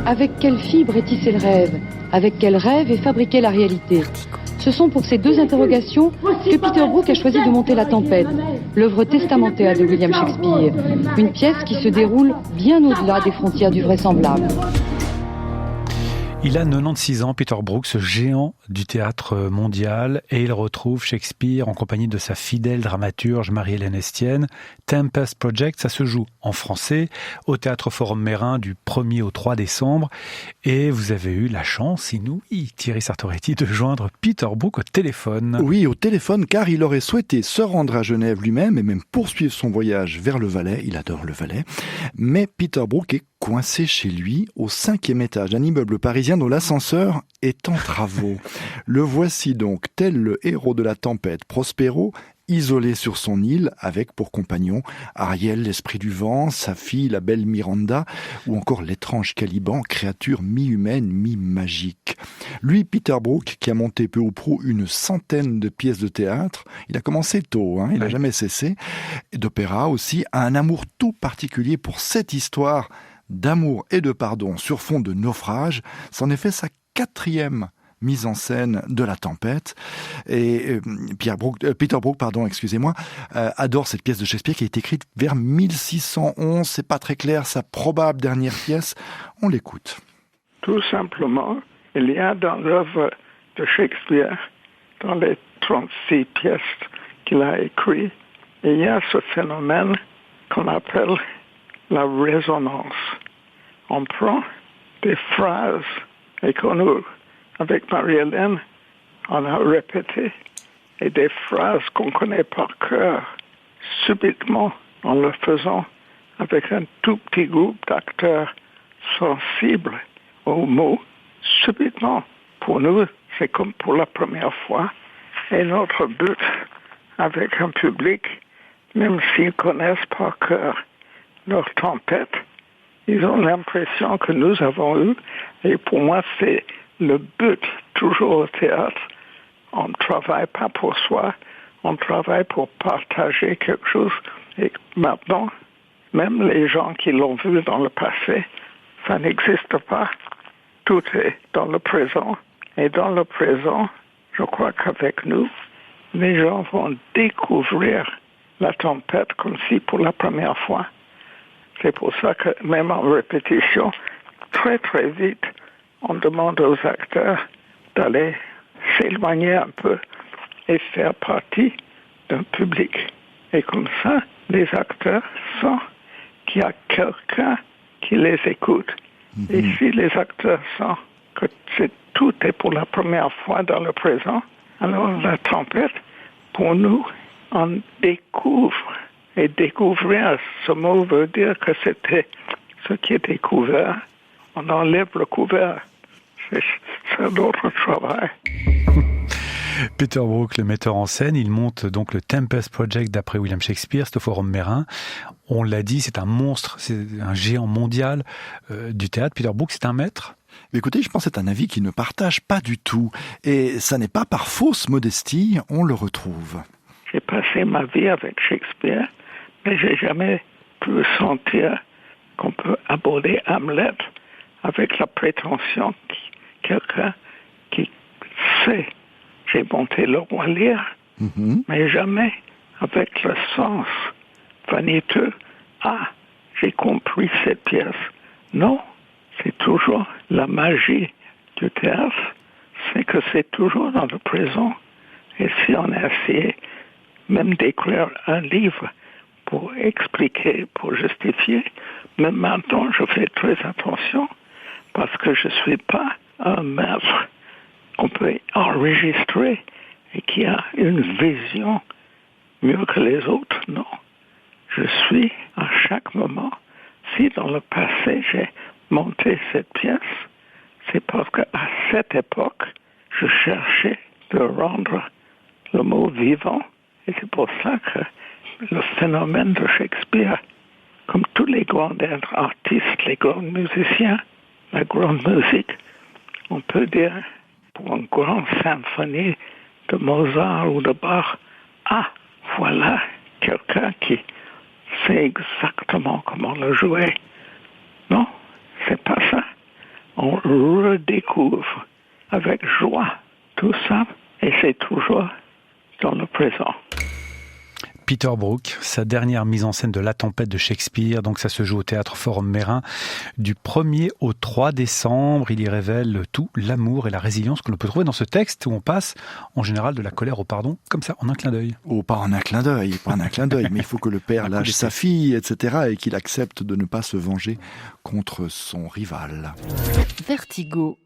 Avec quelle fibre est tissé le rêve? Avec quel rêve est fabriquée la réalité? Ce sont pour ces deux interrogations que Peter Brook a choisi de monter La Tempête, l'œuvre testamentaire de William Shakespeare. Une pièce qui se déroule bien au-delà des frontières du vraisemblable. Il a 96 ans, Peter Brook, ce géant du théâtre mondial, et il retrouve Shakespeare en compagnie de sa fidèle dramaturge Marie-Hélène Estienne. Tempest Project, ça se joue en français au Théâtre Forum Mérin du 1er au 3 décembre. Et vous avez eu la chance inouïe, Thierry Sartoretti, de joindre Peter Brook au téléphone. Oui, au téléphone, car il aurait souhaité se rendre à Genève lui-même et même poursuivre son voyage vers le Valais. Il adore le Valais. Mais Peter Brook est coincé chez lui au 5e étage d'un immeuble parisien dont l'ascenseur est en travaux. Le voici donc, tel le héros de La Tempête, Prospero, isolé sur son île avec pour compagnon Ariel, l'esprit du vent, sa fille, la belle Miranda, ou encore l'étrange Caliban, créature mi-humaine, mi-magique. Lui, Peter Brook, qui a monté peu ou prou une centaine de pièces de théâtre, il a commencé tôt, il n'a jamais cessé, d'opéra aussi, a un amour tout particulier pour cette histoire d'amour et de pardon sur fond de naufrage. C'en est fait sa 4e mise en scène de La Tempête. Et Peter Brook, adore cette pièce de Shakespeare qui a été écrite vers 1611. C'est pas très clair, sa probable dernière pièce. On l'écoute. Tout simplement, il y a dans l'œuvre de Shakespeare, dans les 36 pièces qu'il a écrites, il y a ce phénomène qu'on appelle la résonance. On prend des phrases et qu'on nous, avec Marie-Hélène, on a répété, et des phrases qu'on connaît par cœur, subitement, en le faisant avec un tout petit groupe d'acteurs sensibles aux mots, subitement, pour nous, c'est comme pour la première fois. Et notre but, avec un public, même s'ils connaissent par cœur leur tempête, ils ont l'impression que nous avons eu, et pour moi, c'est le but, toujours au théâtre. On ne travaille pas pour soi, on travaille pour partager quelque chose. Et maintenant, même les gens qui l'ont vu dans le passé, ça n'existe pas. Tout est dans le présent. Et dans le présent, je crois qu'avec nous, les gens vont découvrir La Tempête comme si pour la première fois. C'est pour ça que même en répétition, très très vite, on demande aux acteurs d'aller s'éloigner un peu et faire partie d'un public. Et comme ça, les acteurs sentent qu'il y a quelqu'un qui les écoute. Et si les acteurs sentent que tout est pour la première fois dans le présent, alors La Tempête, pour nous, on découvre. Et découvrir, ce mot veut dire que c'était ce qui est découvert. On enlève le couvert. C'est un autre travail. Peter Brook, le metteur en scène, il monte donc le Tempest Project d'après William Shakespeare, c'est au Forum Mérin. On l'a dit, c'est un monstre, c'est un géant mondial du théâtre. Peter Brook, c'est un maître. Mais écoutez, je pense que c'est un avis qu'il ne partage pas du tout. Et ça n'est pas par fausse modestie, on le retrouve. J'ai passé ma vie avec Shakespeare, mais j'ai jamais pu sentir qu'on peut aborder Hamlet avec la prétention que quelqu'un qui sait. J'ai monté le roi Lear, mais jamais avec le sens vaniteux. Ah, j'ai compris cette pièce. Non, c'est toujours la magie du théâtre, c'est que c'est toujours dans le présent. Et si on a essayé même d'écrire un livre pour expliquer, pour justifier, mais maintenant je fais très attention parce que je ne suis pas un maître qu'on peut enregistrer et qui a une vision mieux que les autres. Non. Je suis à chaque moment. Si dans le passé j'ai monté cette pièce, c'est parce qu'à cette époque, je cherchais de rendre le mot vivant. Et c'est pour ça que le phénomène de Shakespeare, comme tous les grands artistes, les grands musiciens, la grande musique, on peut dire pour une grande symphonie de Mozart ou de Bach, ah, voilà quelqu'un qui sait exactement comment le jouer. Non, c'est pas ça. on redécouvre avec joie tout ça, et c'est toujours dans le présent. Peter Brook, sa dernière mise en scène de La Tempête de Shakespeare, donc ça se joue au Théâtre Forum Mérin du 1er au 3 décembre. Il y révèle tout l'amour et la résilience que l'on peut trouver dans ce texte où on passe en général de la colère au pardon, comme ça, en un clin d'œil. Oh, pas en un clin d'œil, mais il faut que le père lâche sa fille, etc. et qu'il accepte de ne pas se venger contre son rival. Vertigo.